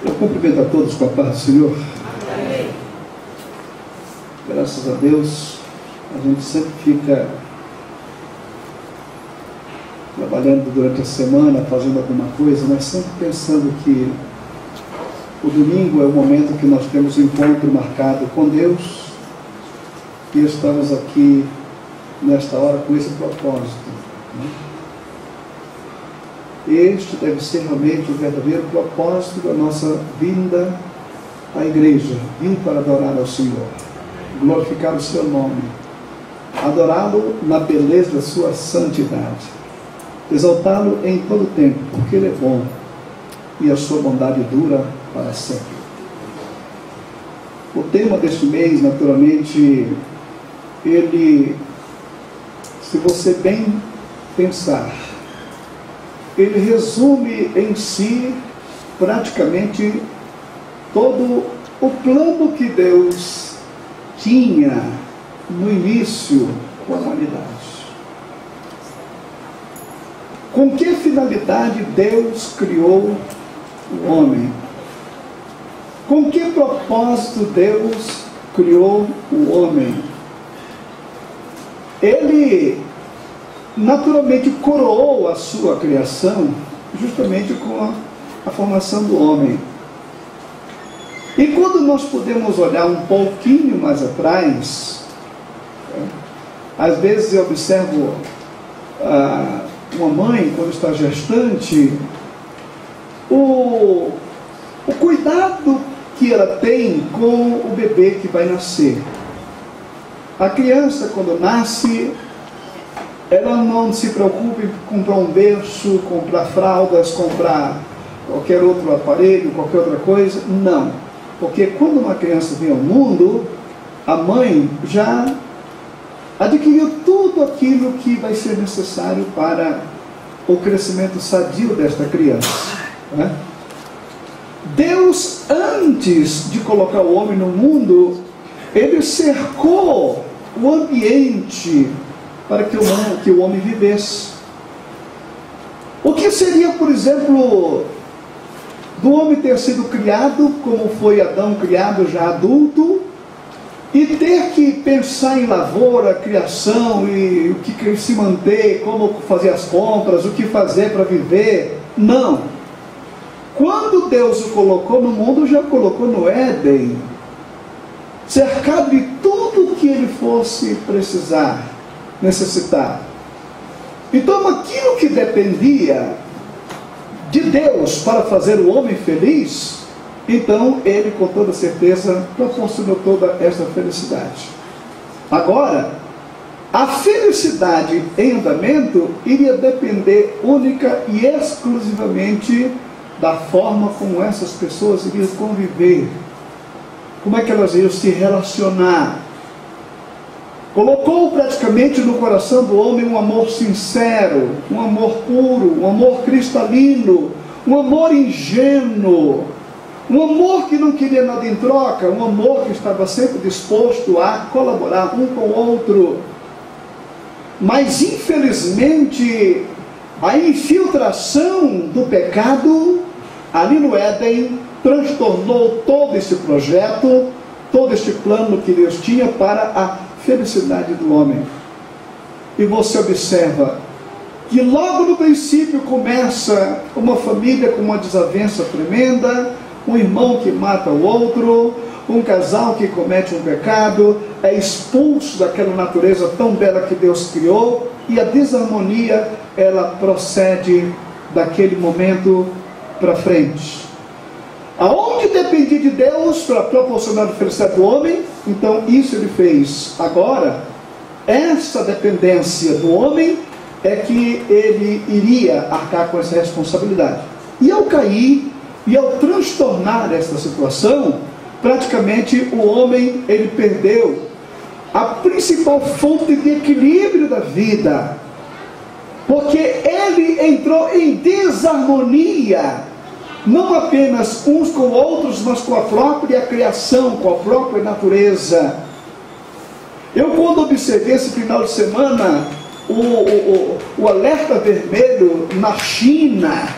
Eu cumprimento a todos com a paz do Senhor. Amém. Graças a Deus, a gente sempre fica trabalhando durante a semana, fazendo alguma coisa, mas sempre pensando que o domingo é o momento que nós temos um encontro marcado com Deus e estamos aqui nesta hora com esse propósito, né? Este deve ser realmente o verdadeiro propósito da nossa vinda à igreja, vir para adorar ao Senhor, glorificar o seu nome, adorá-lo na beleza da sua santidade, exaltá-lo em todo o tempo, porque ele é bom e a sua bondade dura para sempre. O tema deste mês, naturalmente, ele, se você bem pensar, ele resume em si praticamente todo o plano que Deus tinha no início com a humanidade. Com que finalidade Deus criou o homem? Com que propósito Deus criou o homem? Ele naturalmente coroou a sua criação justamente com a formação do homem. E quando nós podemos olhar um pouquinho mais atrás, às vezes eu observo uma mãe, quando está gestante, o cuidado que ela tem com o bebê que vai nascer. A criança, quando nasce, ela não se preocupa em comprar um berço, comprar fraldas, comprar qualquer outro aparelho, qualquer outra coisa. Não. Porque quando uma criança vem ao mundo, a mãe já adquiriu tudo aquilo que vai ser necessário para o crescimento sadio desta criança, né? Deus, antes de colocar o homem no mundo, ele cercou o ambiente para que o homem vivesse. O que seria, por exemplo, do homem ter sido criado, como foi Adão criado já adulto, e ter que pensar em lavoura, criação, e o que se manter, como fazer as compras, o que fazer para viver? Não. Quando Deus o colocou no mundo, já colocou no Éden, cercado de tudo que ele fosse necessitar. Então aquilo que dependia de Deus para fazer o homem feliz, então ele com toda certeza proporcionou toda esta felicidade. Agora, a felicidade em andamento iria depender única e exclusivamente da forma como essas pessoas iriam conviver, como é que elas iriam se relacionar. Colocou praticamente no coração do homem um amor sincero, um amor puro, um amor cristalino, um amor ingênuo, um amor que não queria nada em troca, um amor que estava sempre disposto a colaborar um com o outro. Mas infelizmente a infiltração do pecado ali no Éden transtornou todo esse projeto, todo este plano que Deus tinha para a felicidade do homem. E você observa que logo no princípio começa uma família com uma desavença tremenda, um irmão que mata o outro, um casal que comete um pecado, é expulso daquela natureza tão bela que Deus criou, e a desarmonia, ela procede daquele momento para frente. Aonde dependia de Deus para proporcionar a felicidade do homem, então isso ele fez. Agora, essa dependência do homem é que ele iria arcar com essa responsabilidade. E ao cair, e ao transtornar essa situação, praticamente o homem, ele perdeu a principal fonte de equilíbrio da vida, porque ele entrou em desarmonia, não apenas uns com outros, mas com a própria criação, com a própria natureza. Eu, quando observei esse final de semana o alerta vermelho na China,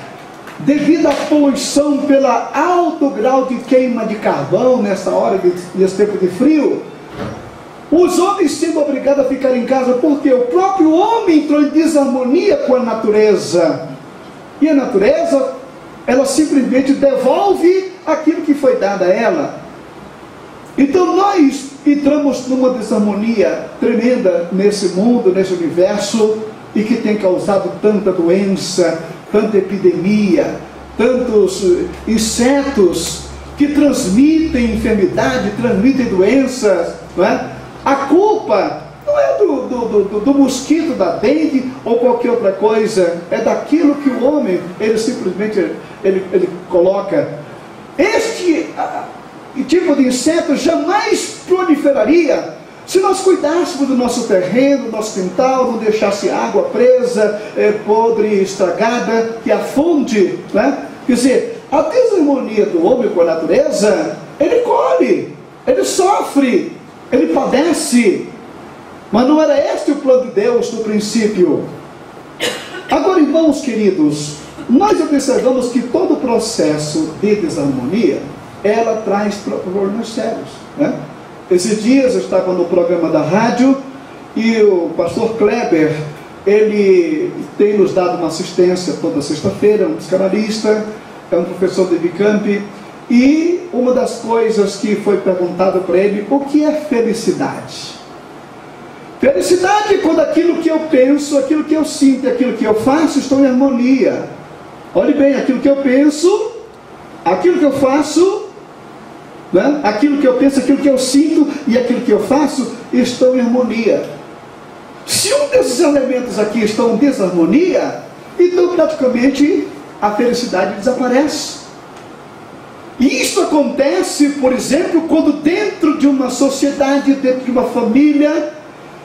devido à poluição pelo alto grau de queima de carvão nessa hora, nesse tempo de frio, os homens sendo obrigados a ficar em casa, porque o próprio homem entrou em desarmonia com a natureza. E a natureza, ela simplesmente devolve aquilo que foi dado a ela. Então nós entramos numa desarmonia tremenda nesse mundo, nesse universo, e que tem causado tanta doença, tanta epidemia, tantos insetos que transmitem enfermidade, transmitem doenças, não é? A culpa não é do mosquito, da dengue ou qualquer outra coisa, é daquilo que o homem, ele simplesmente ele coloca. Este tipo de inseto jamais proliferaria se nós cuidássemos do nosso terreno, do nosso quintal, não deixasse água presa, podre, estragada, que afunde, né? Quer dizer, a desarmonia do homem com a natureza, ele colhe, ele sofre, ele padece, mas não era este o plano de Deus no princípio. Agora, irmãos queridos, nós observamos que todo o processo de desarmonia, ela traz problemas sérios, né? Esses dias eu estava no programa da rádio e o pastor Kleber, ele tem nos dado uma assistência toda sexta-feira, um psicanalista, é um professor de Bicamp, e uma das coisas que foi perguntada para ele, o que é felicidade? Felicidade é quando aquilo que eu penso, aquilo que eu sinto, aquilo que eu faço estão em harmonia. Olhe bem, aquilo que eu penso, aquilo que eu faço, né? Aquilo que eu penso, aquilo que eu sinto e aquilo que eu faço estão em harmonia. Se um desses elementos aqui estão em desarmonia, então praticamente a felicidade desaparece. E isso acontece, por exemplo, quando dentro de uma sociedade, dentro de uma família,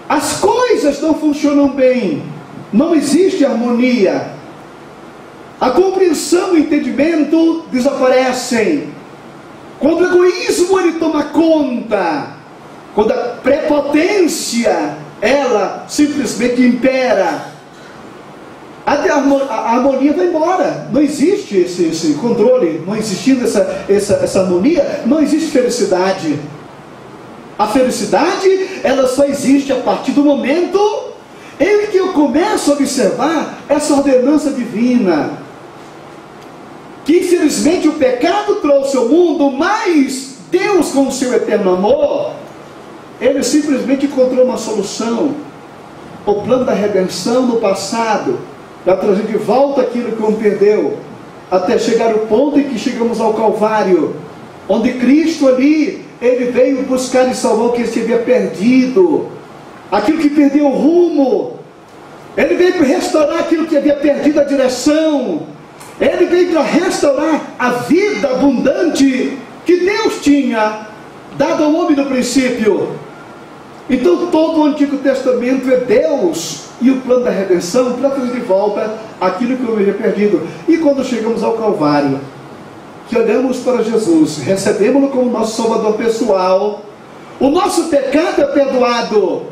as coisas não funcionam bem, não existe harmonia, a compreensão e o entendimento desaparecem. Quando o egoísmo ele toma conta, quando a prepotência ela simplesmente impera, a harmonia vai embora. Não existe esse controle, não existindo essa harmonia, não existe felicidade. A felicidade ela só existe a partir do momento em que eu começo a observar essa ordenança divina, que infelizmente o pecado trouxe ao mundo, mas Deus, com o seu eterno amor, ele simplesmente encontrou uma solução. O plano da redenção no passado, para trazer de volta aquilo que o homem perdeu, até chegar ao ponto em que chegamos ao Calvário, onde Cristo ali, ele veio buscar e salvar o que se havia perdido, aquilo que perdeu o rumo, ele veio restaurar aquilo que havia perdido a direção, ele veio para restaurar a vida abundante que Deus tinha dado ao homem no princípio. Então todo o Antigo Testamento é Deus e o plano da redenção para trazer de volta aquilo que o homem havia perdido. E quando chegamos ao Calvário, que olhamos para Jesus, recebemos-lo como nosso Salvador pessoal, o nosso pecado é perdoado,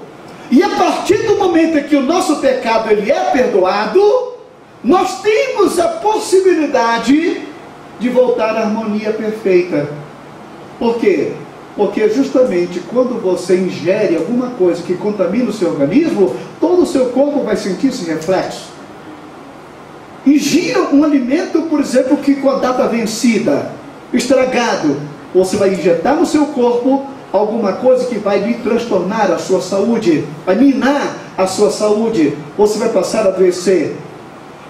e a partir do momento em que o nosso pecado ele é perdoado, nós temos a possibilidade de voltar à harmonia perfeita. Por quê? Porque justamente quando você ingere alguma coisa que contamina o seu organismo, todo o seu corpo vai sentir esse reflexo. Ingira um alimento, por exemplo, que com a data vencida, estragado, você vai injetar no seu corpo alguma coisa que vai lhe transtornar a sua saúde, vai minar a sua saúde, você vai passar a adoecer.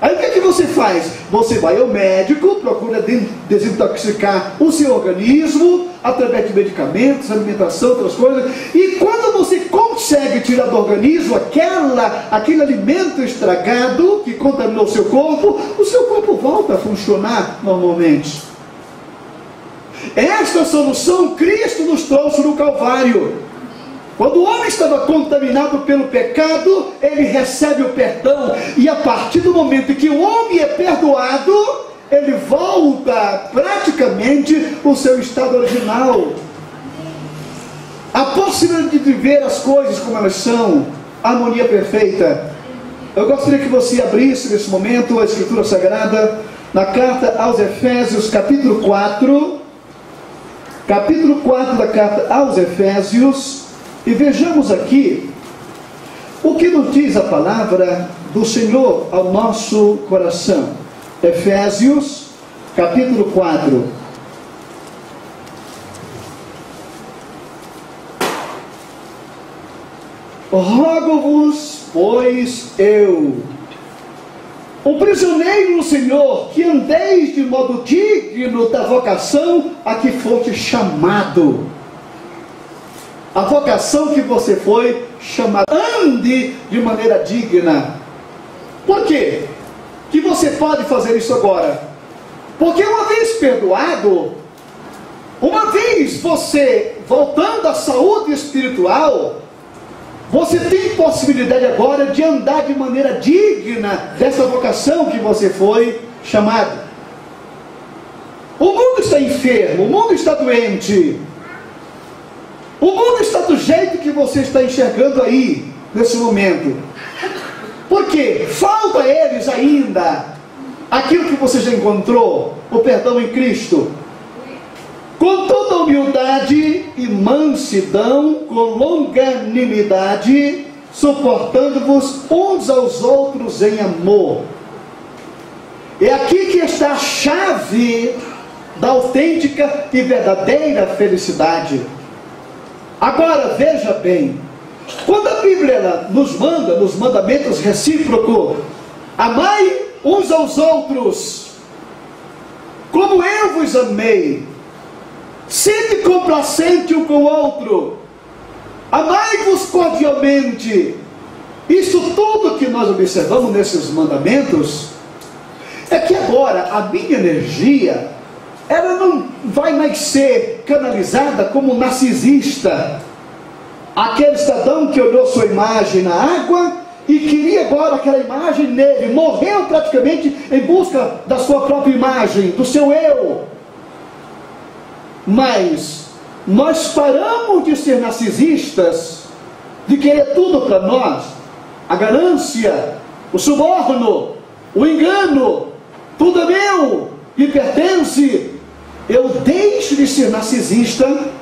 Aí o que é que você faz? Você vai ao médico, procura desintoxicar o seu organismo, através de medicamentos, alimentação, outras coisas, e quando você consegue tirar do organismo aquele alimento estragado, que contaminou o seu corpo volta a funcionar normalmente. Esta solução Cristo nos trouxe no Calvário. Quando o homem estava contaminado pelo pecado, ele recebe o perdão, e a partir do momento em que o homem é perdoado, ele volta praticamente ao seu estado original. A possibilidade de viver as coisas como elas são, a harmonia perfeita. Eu gostaria que você abrisse nesse momento a Escritura Sagrada na carta aos Efésios, capítulo 4 da carta aos Efésios, e vejamos aqui o que nos diz a palavra do Senhor ao nosso coração. Efésios, capítulo 4. Rogo-vos, pois eu, o prisioneiro do Senhor, que andeis de modo digno da vocação a que foste chamado. A vocação que você foi chamado. Ande de maneira digna. Por quê? Que você pode fazer isso agora? Porque uma vez perdoado, uma vez você voltando à saúde espiritual, você tem possibilidade agora de andar de maneira digna dessa vocação que você foi chamado. O mundo está enfermo, o mundo está doente, o mundo está do jeito que você está enxergando aí, nesse momento. Por quê? Falta a eles ainda aquilo que você já encontrou, o perdão em Cristo. Com toda humildade e mansidão, com longanimidade, suportando-vos uns aos outros em amor. É aqui que está a chave da autêntica e verdadeira felicidade. Agora, veja bem, quando a Bíblia nos manda, nos mandamentos recíprocos, amai uns aos outros, como eu vos amei, sede complacente um com o outro, amai-vos cordialmente. Isso tudo que nós observamos nesses mandamentos, é que agora a minha energia, ela não vai mais ser canalizada como narcisista, aquele cidadão que olhou sua imagem na água e queria agora aquela imagem nele, morreu praticamente em busca da sua própria imagem, do seu eu. Mas nós paramos de ser narcisistas, de querer tudo para nós, a ganância, o suborno, o engano, tudo é meu, me pertence. Eu deixo de ser narcisista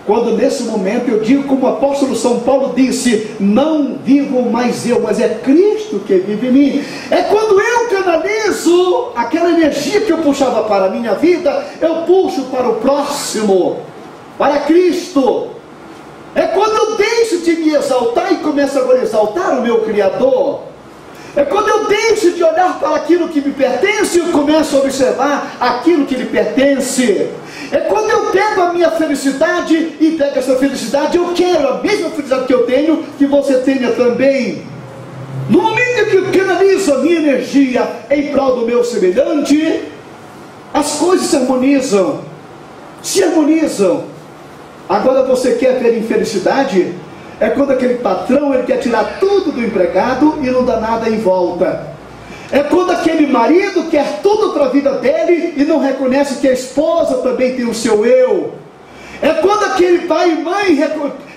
quando nesse momento eu digo, como o apóstolo São Paulo disse, não vivo mais eu, mas é Cristo que vive em mim. É quando eu canalizo aquela energia que eu puxava para a minha vida, eu puxo para o próximo, para Cristo. É quando eu deixo de me exaltar e começo agora a exaltar o meu Criador. É quando eu deixo de olhar para aquilo que me pertence e eu começo a observar aquilo que lhe pertence. É quando eu pego a minha felicidade e pego essa felicidade, eu quero a mesma felicidade que eu tenho, que você tenha também. No momento em que eu canalizo a minha energia em prol do meu semelhante, as coisas se harmonizam. Se harmonizam. Agora você quer ver infelicidade? É quando aquele patrão ele quer tirar tudo do empregado e não dá nada em volta. É quando aquele marido quer tudo para a vida dele e não reconhece que a esposa também tem o seu eu. É quando aquele pai e mãe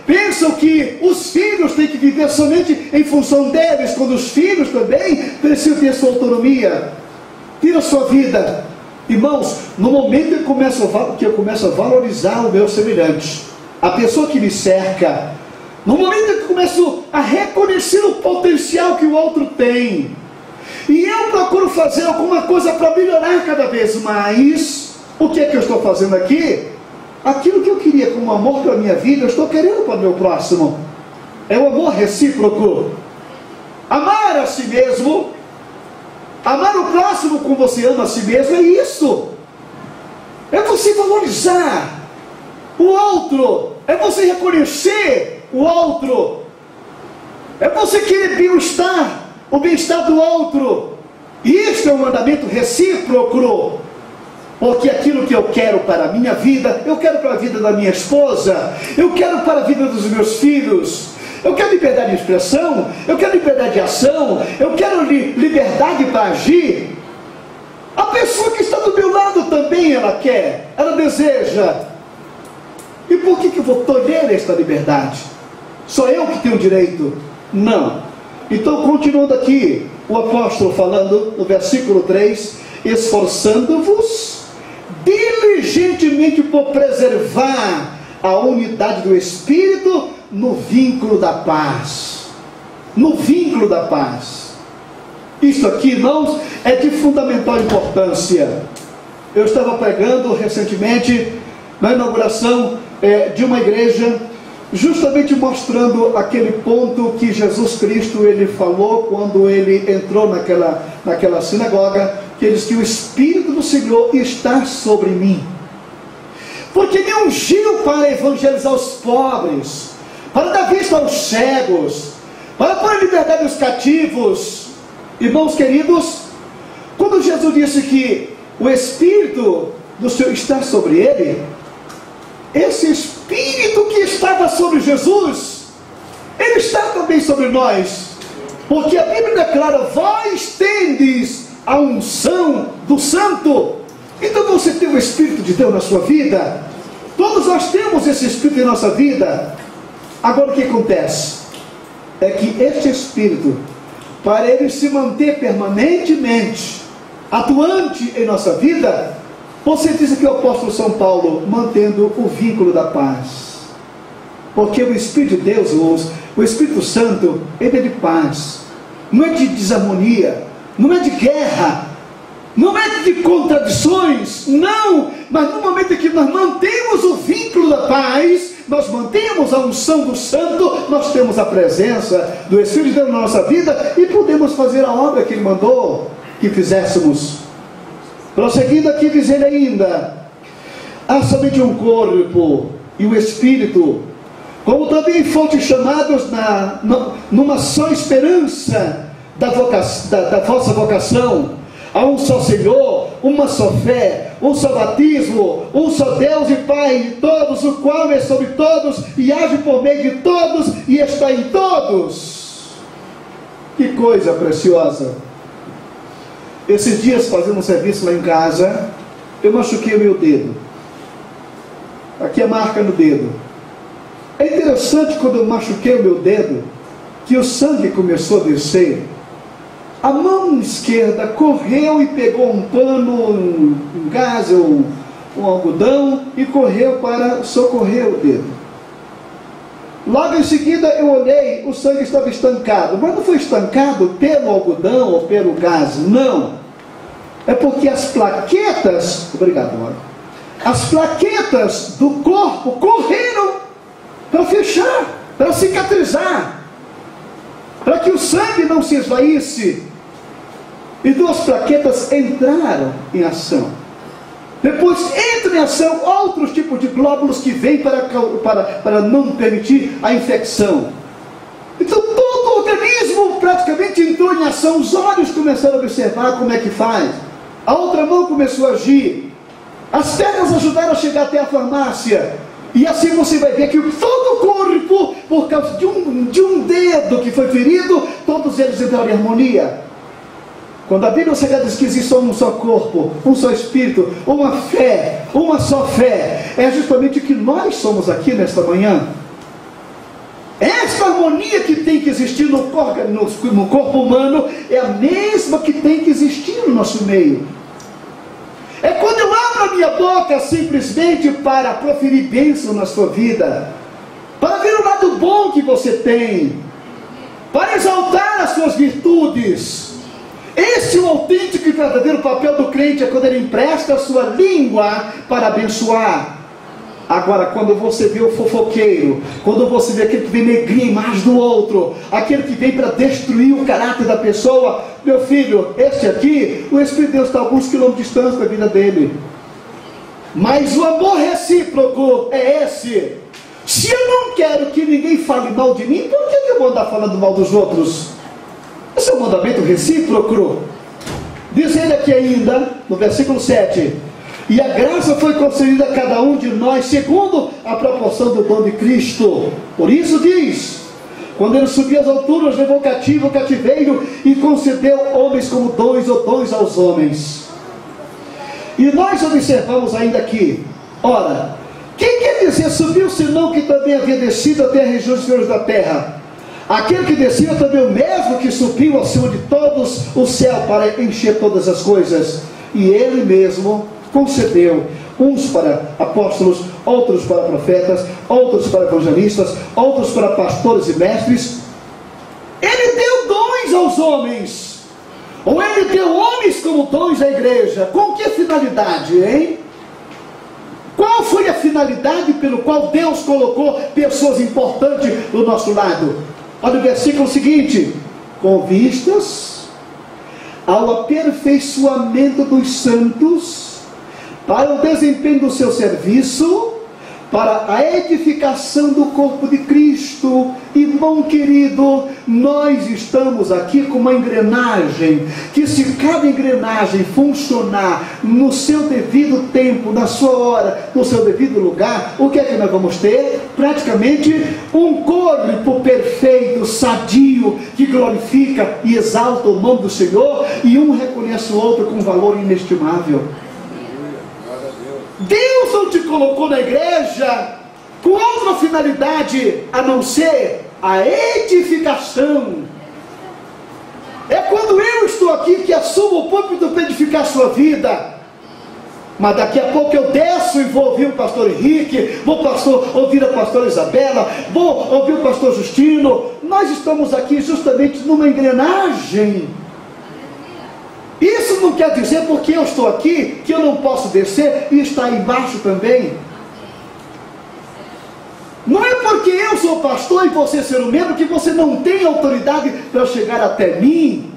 pensam que os filhos têm que viver somente em função deles, quando os filhos também precisam ter sua autonomia, ter a sua vida. Irmãos, no momento que eu começo a valorizar o meu semelhante, a pessoa que me cerca, no momento que eu começo a reconhecer o potencial que o outro tem, e eu procuro fazer alguma coisa para melhorar cada vez mais, o que é que eu estou fazendo aqui? Aquilo que eu queria como amor para a minha vida, eu estou querendo para o meu próximo. É o amor recíproco. Amar a si mesmo, amar o próximo como você ama a si mesmo, é isso. É você valorizar o outro, é você reconhecer o outro, é você querer bem-estar, o bem-estar do outro. E isso é um mandamento recíproco, porque aquilo que eu quero para a minha vida, eu quero para a vida da minha esposa, eu quero para a vida dos meus filhos. Eu quero liberdade de expressão, eu quero liberdade de ação, eu quero liberdade para agir. A pessoa que está do meu lado também ela quer, ela deseja. E por que eu vou tolher esta liberdade? Sou eu que tenho direito? Não. Então, continuando aqui, o apóstolo falando no versículo 3, esforçando-vos diligentemente por preservar a unidade do Espírito no vínculo da paz. No vínculo da paz. Isso aqui, irmãos, é de fundamental importância. Eu estava pregando recentemente na inauguração de uma igreja, justamente mostrando aquele ponto que Jesus Cristo ele falou quando ele entrou naquela sinagoga, que ele disse que o Espírito do Senhor está sobre mim, porque me ungiu para evangelizar os pobres, para dar vista aos cegos, para pôr em liberdade os cativos. Irmãos queridos, quando Jesus disse que o Espírito do Senhor está sobre ele, esse Espírito que estava sobre Jesus, ele está também sobre nós, porque a Bíblia declara: vós tendes a unção do Santo. Então você tem o Espírito de Deus na sua vida. Todos nós temos esse Espírito em nossa vida. Agora o que acontece? É que este Espírito, para ele se manter permanentemente atuante em nossa vida, você diz aqui o apóstolo São Paulo, mantendo o vínculo da paz. Porque o Espírito de Deus, o Espírito Santo, ele é de paz, não é de desarmonia, não é de guerra, não é de contradições, não. Mas no momento em que nós mantemos o vínculo da paz, nós mantemos a unção do Santo, nós temos a presença do Espírito de Deus na nossa vida e podemos fazer a obra que ele mandou que fizéssemos. Prosseguindo aqui, diz ele ainda: há somente um corpo e o Espírito, como também foste chamados numa só esperança da vossa vocação. Há um só Senhor, uma só fé, um só batismo, um só Deus e Pai de todos, o qual é sobre todos e age por meio de todos e está em todos. Que coisa preciosa! Esses dias, fazendo um serviço lá em casa, eu machuquei o meu dedo. Aqui a marca no dedo. É interessante, quando eu machuquei o meu dedo, que o sangue começou a descer. A mão esquerda correu e pegou um pano, um gás ou um algodão e correu para socorrer o dedo. Logo em seguida eu olhei, o sangue estava estancado, mas não foi estancado pelo algodão ou pelo gás, não. É porque as plaquetas, obrigado, Mauro, as plaquetas do corpo correram para fechar, para cicatrizar, para que o sangue não se esvaísse. E duas plaquetas entraram em ação. Depois entram em ação outros tipos de glóbulos que vêm para não permitir a infecção. Então todo o organismo praticamente entrou em ação. Os olhos começaram a observar como é que faz. A outra mão começou a agir. As pernas ajudaram a chegar até a farmácia. E assim você vai ver que todo o corpo, por causa de um dedo que foi ferido, todos eles entraram em harmonia. Quando a Bíblia Sagrada diz que existe só um só corpo, um só Espírito, uma fé, uma só fé, é justamente o que nós somos aqui nesta manhã. Esta harmonia que tem que existir no corpo humano é a mesma que tem que existir no nosso meio. É quando eu abro a minha boca simplesmente para proferir bênção na sua vida, para ver o lado bom que você tem, para exaltar as suas virtudes. Esse é o autêntico e verdadeiro papel do crente, é quando ele empresta a sua língua para abençoar. Agora, quando você vê o fofoqueiro, quando você vê aquele que vem negrir a imagem do outro, aquele que vem para destruir o caráter da pessoa, meu filho, este aqui, o Espírito de Deus está a alguns quilômetros de distância da vida dele. Mas o amor recíproco é esse. Se eu não quero que ninguém fale mal de mim, por que eu vou andar falando mal dos outros? Esse é o mandamento recíproco. Diz ele aqui ainda, no versículo 7: e a graça foi concedida a cada um de nós, segundo a proporção do dom de Cristo. Por isso diz: quando ele subiu às alturas, levou cativo o cativeiro, e concedeu homens como dons ou dons aos homens. E nós observamos ainda aqui, ora, quem quer dizer subiu, senão que também havia descido até a região dos senhores da terra? Aquele que desceu também o mesmo que subiu acima de todos o céu para encher todas as coisas. e Ele mesmo concedeu, uns para apóstolos, outros para profetas, outros para evangelistas, outros para pastores e mestres. Ele deu dons aos homens, ou Ele deu homens como dons à igreja. Com que finalidade, hein? Qual foi a finalidade pelo qual Deus colocou pessoas importantes do nosso lado? Olha o versículo seguinte: com vistas ao aperfeiçoamento dos santos, para o desempenho do seu serviço, para a edificação do corpo de Cristo. Irmão querido, nós estamos aqui com uma engrenagem, que se cada engrenagem funcionar no seu devido tempo, na sua hora, no seu devido lugar, o que é que nós vamos ter? Praticamente um corpo perfeito, sadio, que glorifica e exalta o nome do Senhor, e um reconhece o outro com valor inestimável. Deus não te colocou na igreja com outra finalidade a não ser a edificação. É quando eu estou aqui que assumo o púlpito para edificar a sua vida. Mas daqui a pouco eu desço e vou ouvir o pastor Henrique, vou ouvir a pastora Isabela, vou ouvir o pastor Justino. Nós estamos aqui justamente numa engrenagem. Isso não quer dizer, porque eu estou aqui, que eu não posso descer e estar embaixo também. Não é porque eu sou pastor e você ser um membro que você não tem autoridade para chegar até mim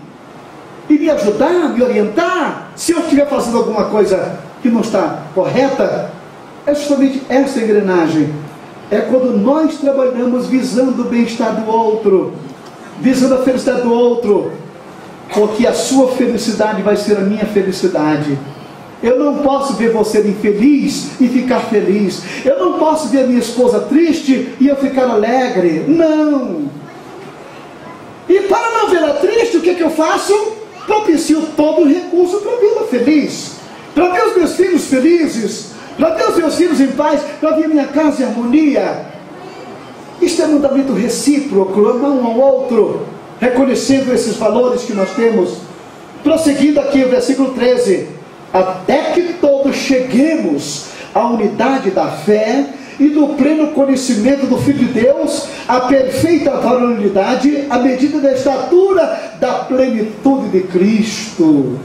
e me ajudar, me orientar, se eu estiver fazendo alguma coisa que não está correta. É justamente essa engrenagem. É quando nós trabalhamos visando o bem-estar do outro, visando a felicidade do outro, porque a sua felicidade vai ser a minha felicidade. Eu não posso ver você infeliz e ficar feliz. Eu não posso ver a minha esposa triste e eu ficar alegre. Não. E para não vê-la triste, o que eu faço? Propicio todo o recurso para vê-la feliz, para ver os meus filhos felizes, para ver os meus filhos em paz, para ver a minha casa em harmonia. Isto é mandamento recíproco, amar um ao outro, reconhecendo esses valores que nós temos. Prosseguindo aqui o versículo 13: até que todos cheguemos à unidade da fé e do pleno conhecimento do Filho de Deus, à perfeita varonilidade, à medida da estatura da plenitude de Cristo.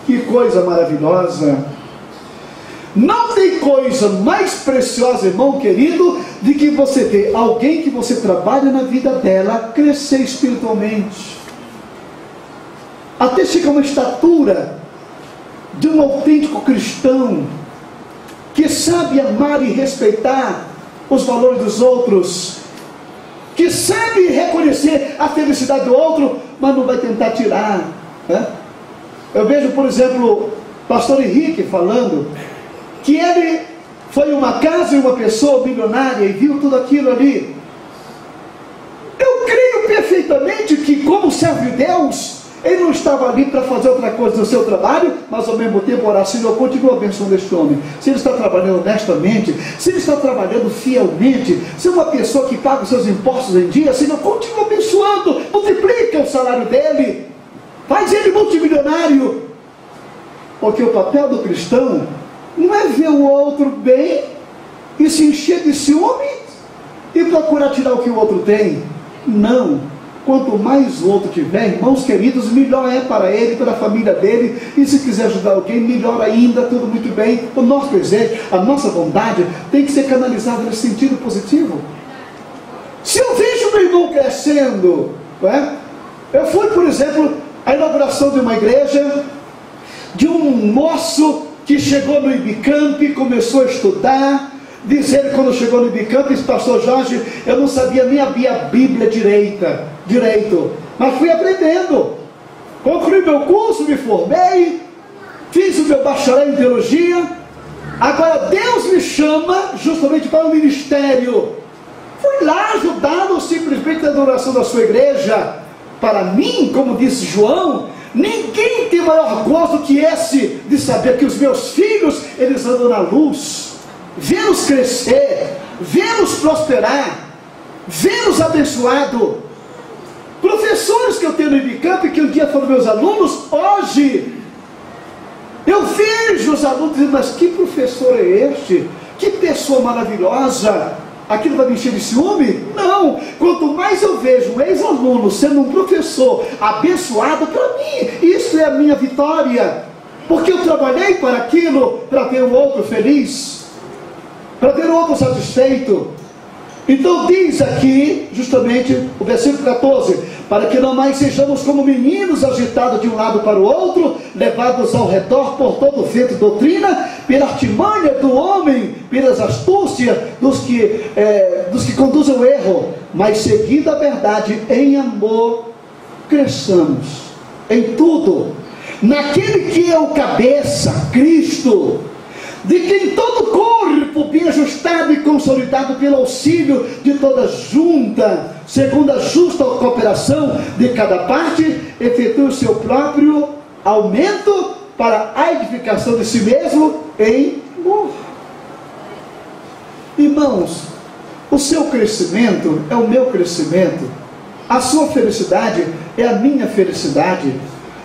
Que coisa maravilhosa! Não tem coisa mais preciosa, irmão querido, de que você ver alguém que você trabalha na vida dela crescer espiritualmente, até chegar a uma estatura de um autêntico cristão, que sabe amar e respeitar os valores dos outros, que sabe reconhecer a felicidade do outro, mas não vai tentar tirar, né? Eu vejo, por exemplo, o pastor Henrique falando que ele foi em uma casa e uma pessoa milionária e viu tudo aquilo ali. Eu creio perfeitamente que, como servo de Deus, ele não estava ali para fazer outra coisa no seu trabalho, mas ao mesmo tempo orar: Senhor, continua abençoando este homem. Se ele está trabalhando honestamente, se ele está trabalhando fielmente, se é uma pessoa que paga os seus impostos em dia, Senhor, continua abençoando, multiplica o salário dele, faz ele multimilionário. Porque o papel do cristão não é ver o outro bem e se encher de ciúme e procurar tirar o que o outro tem. Não. Quanto mais o outro tiver, irmãos queridos, melhor é para ele, para a família dele. E se quiser ajudar alguém, melhor ainda, tudo muito bem. O nosso desejo, a nossa bondade tem que ser canalizada nesse sentido positivo. Se eu vejo meu irmão crescendo, não é? Eu fui, por exemplo, à inauguração de uma igreja, de um moço que chegou no Ibicamp, começou a estudar. Diz ele, quando chegou no Ibicamp: pastor Jorge, eu não sabia nem abrir a Bíblia direito, mas fui aprendendo. Concluí meu curso, me formei, fiz o meu bacharel em teologia. Agora Deus me chama justamente para o ministério. Fui lá ajudá-lo simplesmente na adoração da sua igreja. Para mim, como disse João, ninguém tem maior gozo que esse, de saber que os meus filhos, eles andam na luz, vê-los crescer, vê-los prosperar, vê-los abençoado. Professores que eu tenho no Ibicamp, que um dia foram meus alunos, hoje Eu vejo os alunos dizendo, mas que professor é este? Que pessoa maravilhosa! Aquilo vai me encher de ciúme? Não! Quanto mais eu vejo um ex-aluno sendo um professor abençoado, para mim, isso é a minha vitória. Porque eu trabalhei para aquilo, para ter o outro feliz, para ter o outro satisfeito. Então diz aqui, justamente, o versículo 14, para que não mais sejamos como meninos agitados de um lado para o outro, levados ao redor por todo o vento de doutrina, pela artimanha do homem, pelas astúcias dos que conduzem o erro, mas seguindo a verdade em amor, cresçamos em tudo, naquele que é o cabeça, Cristo, de quem todo o corpo bem ajustado e consolidado pelo auxílio de toda junta, segundo a justa cooperação de cada parte, efetua o seu próprio aumento para a edificação de si mesmo em amor. Irmãos, o seu crescimento é o meu crescimento, a sua felicidade é a minha felicidade.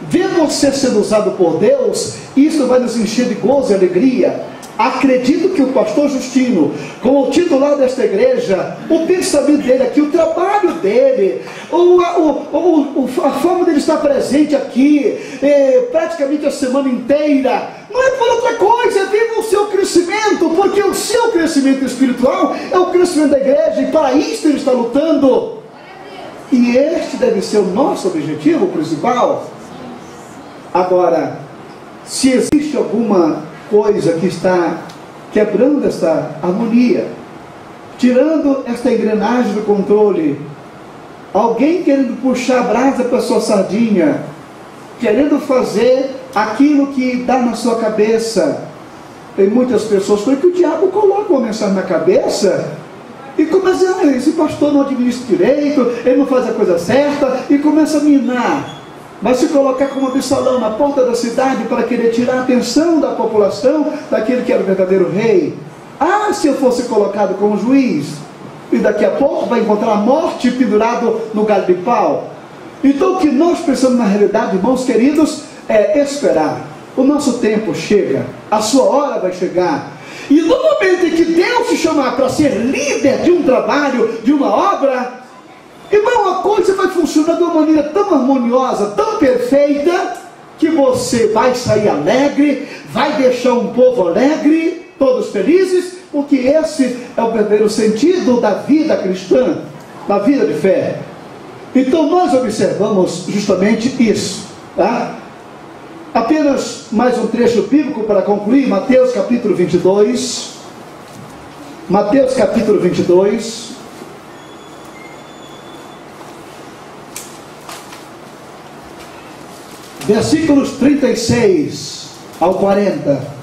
Ver você sendo usado por Deus, isso vai nos encher de gozo e alegria. Acredito que o pastor Justino, como titular desta igreja, o pensamento dele aqui, o trabalho dele, a forma dele estar presente aqui, praticamente a semana inteira, não é por outra coisa, é viva o seu crescimento, porque o seu crescimento espiritual é o crescimento da igreja, e para isso ele está lutando. E este deve ser o nosso objetivo principal. Agora, se existe alguma coisa que está quebrando essa harmonia, tirando esta engrenagem do controle, alguém querendo puxar a brasa para a sua sardinha, querendo fazer aquilo que dá na sua cabeça, tem muitas pessoas que o diabo coloca uma mensagem na cabeça e começa a dizer, esse pastor não administra direito, ele não faz a coisa certa, e começa a minar. Mas se colocar como Absalão na porta da cidade para querer tirar a atenção da população daquele que era o verdadeiro rei. Ah, se eu fosse colocado como juiz, e daqui a pouco vai encontrar a morte pendurado no galho de pau. Então o que nós pensamos na realidade, irmãos queridos, é esperar. O nosso tempo chega, a sua hora vai chegar. E no momento em que Deus te chamar para ser líder de um trabalho, de uma obra, irmão, a coisa vai funcionar de uma maneira tão harmoniosa, tão perfeita, que você vai sair alegre, vai deixar um povo alegre, todos felizes, porque esse é o verdadeiro sentido da vida cristã, da vida de fé. Então nós observamos justamente isso, tá? Apenas mais um trecho bíblico para concluir, Mateus capítulo 22, Mateus capítulo 22, versículos 36 ao 40.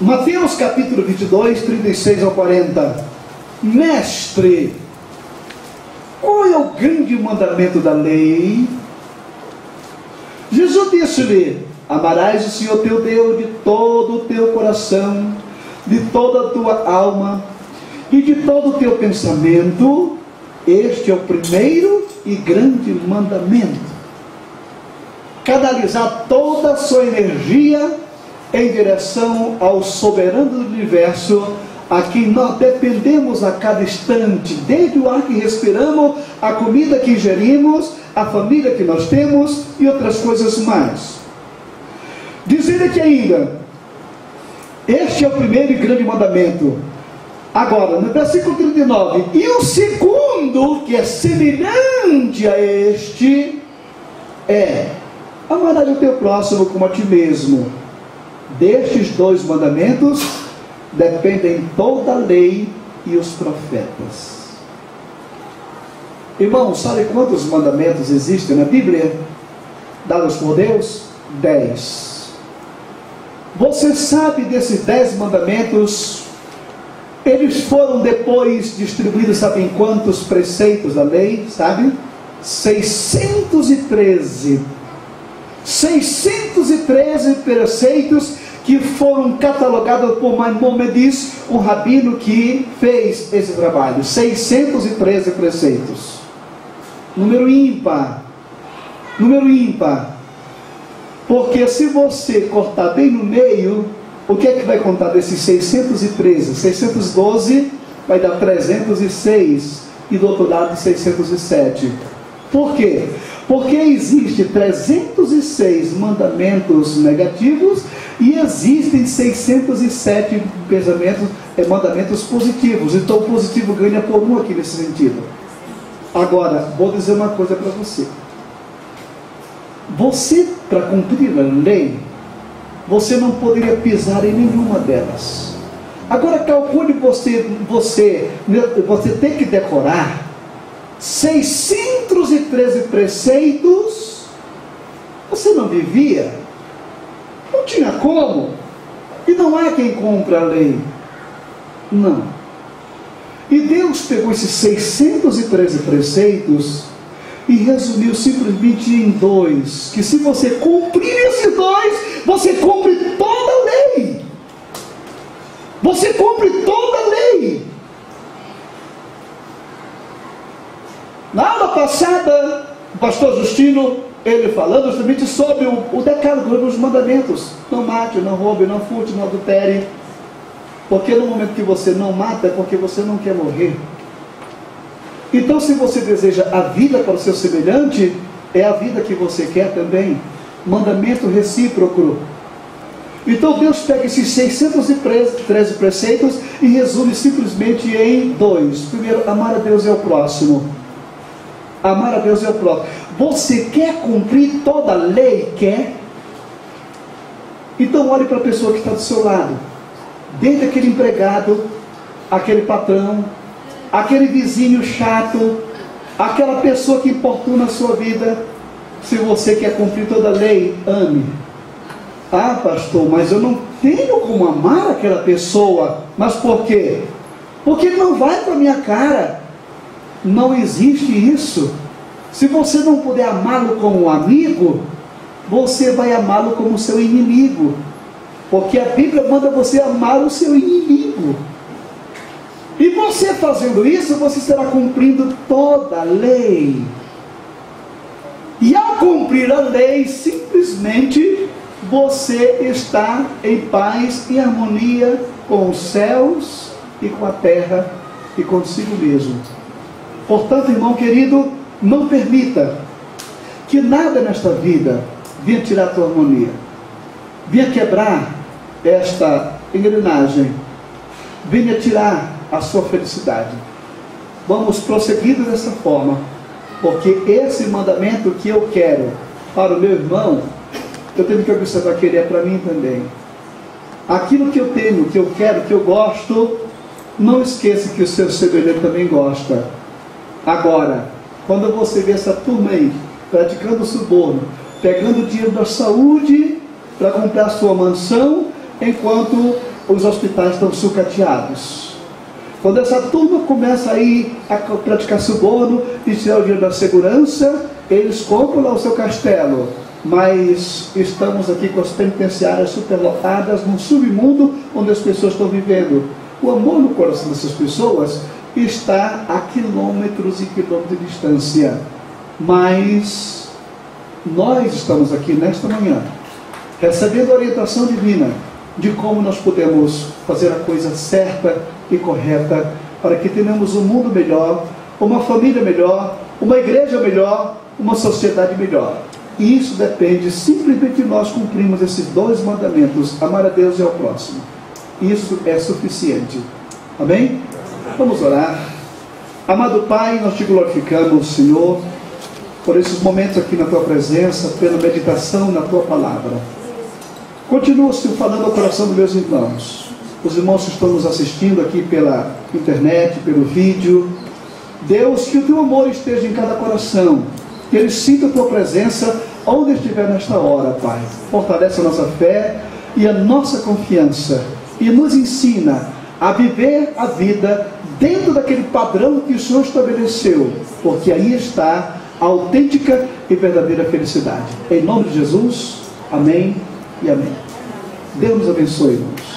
Mateus capítulo 22, 36 ao 40. Mestre, qual é o grande mandamento da lei? Jesus disse-lhe, amarás o Senhor teu Deus de todo o teu coração, de toda a tua alma e de todo o teu pensamento. Este é o primeiro e grande mandamento. Canalizar toda a sua energia em direção ao soberano do universo, a quem nós dependemos a cada instante, desde o ar que respiramos, a comida que ingerimos, a família que nós temos e outras coisas mais. Dizer aqui ainda, este é o primeiro e grande mandamento. Agora, no versículo 39, e o segundo, que é semelhante a este, é, amarás o teu próximo como a ti mesmo. Destes dois mandamentos dependem toda a lei e os profetas. Irmãos, sabe quantos mandamentos existem na Bíblia, dados por Deus? 10. Você sabe desses 10 mandamentos? Eles foram depois distribuídos, sabe em quantos preceitos da lei? Sabe? 613. 613 preceitos que foram catalogados por Maimônides, um rabino que fez esse trabalho. 613 preceitos. Número ímpar. Número ímpar. Porque se você cortar bem no meio, o que é que vai contar desses 613? 612 vai dar 306 e do outro lado 607. Por quê? Porque existe 306 mandamentos negativos e existem 607 mandamentos positivos. Então o positivo ganha por um aqui nesse sentido. Agora, vou dizer uma coisa para você. Você, para cumprir a lei, você não poderia pisar em nenhuma delas. Agora calcule você tem que decorar 613 preceitos. Você não vivia? Não tinha como. E não há quem cumpra a lei. Não. E Deus pegou esses 613 preceitos e resumiu simplesmente em 2. Que se você cumprir esses 2, você cumpre toda a lei. Você cumpre toda a lei. Na aula passada, o pastor Justino, ele falando justamente sobre o decálogo dos mandamentos. Não mate, não roube, não furte, não adultere. Porque no momento que você não mata, é porque você não quer morrer. Então, se você deseja a vida para o seu semelhante, é a vida que você quer também. Mandamento recíproco. Então Deus pega esses 613 preceitos e resume simplesmente em 2. Primeiro, amar a Deus e ao próximo. Amar a Deus e ao próximo. Você quer cumprir toda a lei? Quer? Então olhe para a pessoa que está do seu lado. Desde aquele empregado, aquele patrão, aquele vizinho chato, aquela pessoa que importuna a sua vida. Se você quer cumprir toda a lei, ame. Ah, pastor, mas eu não tenho como amar aquela pessoa. Mas por quê? Porque ele não vai com a minha cara. Não existe isso. Se você não puder amá-lo como um amigo, você vai amá-lo como seu inimigo. Porque a Bíblia manda você amar o seu inimigo. E você fazendo isso, você estará cumprindo toda a lei. E ao cumprir a lei, simplesmente você está em paz e harmonia com os céus e com a terra e consigo mesmo. Portanto, irmão querido, não permita que nada nesta vida venha tirar a tua harmonia, venha quebrar esta engrenagem, venha tirar a sua felicidade. Vamos prosseguir dessa forma, porque esse mandamento que eu quero para o meu irmão, eu tenho que observar que ele é para mim também. Aquilo que eu tenho, que eu quero, que eu gosto, não esqueça que o seu semelhante também gosta. Agora, quando você vê essa turma aí praticando suborno, pegando o dinheiro da saúde para comprar a sua mansão, enquanto os hospitais estão sucateados. Quando essa turma começa aí a praticar suborno e tirar o dinheiro da segurança, eles compram lá o seu castelo. Mas estamos aqui com as penitenciárias superlotadas, num submundo onde as pessoas estão vivendo. O amor no coração dessas pessoas está a quilômetros e quilômetros de distância. Mas nós estamos aqui nesta manhã, recebendo a orientação divina de como nós podemos fazer a coisa certa e correta, para que tenhamos um mundo melhor, uma família melhor, uma igreja melhor, uma sociedade melhor. E isso depende simplesmente de nós cumprirmos esses 2 mandamentos, amar a Deus e ao próximo. Isso é suficiente. Amém? Vamos orar. Amado Pai, nós te glorificamos, Senhor, por esses momentos aqui na Tua presença, pela meditação na Tua palavra. Continua, Senhor, falando ao coração dos meus irmãos. Os irmãos que estão nos assistindo aqui pela internet, pelo vídeo. Deus, que o Teu amor esteja em cada coração, que eles sintam a Tua presença onde estiver nesta hora, Pai. Fortalece a nossa fé e a nossa confiança e nos ensina a viver a vida dentro daquele padrão que o Senhor estabeleceu, porque aí está a autêntica e verdadeira felicidade. Em nome de Jesus, amém e amém. Deus nos abençoe, irmãos.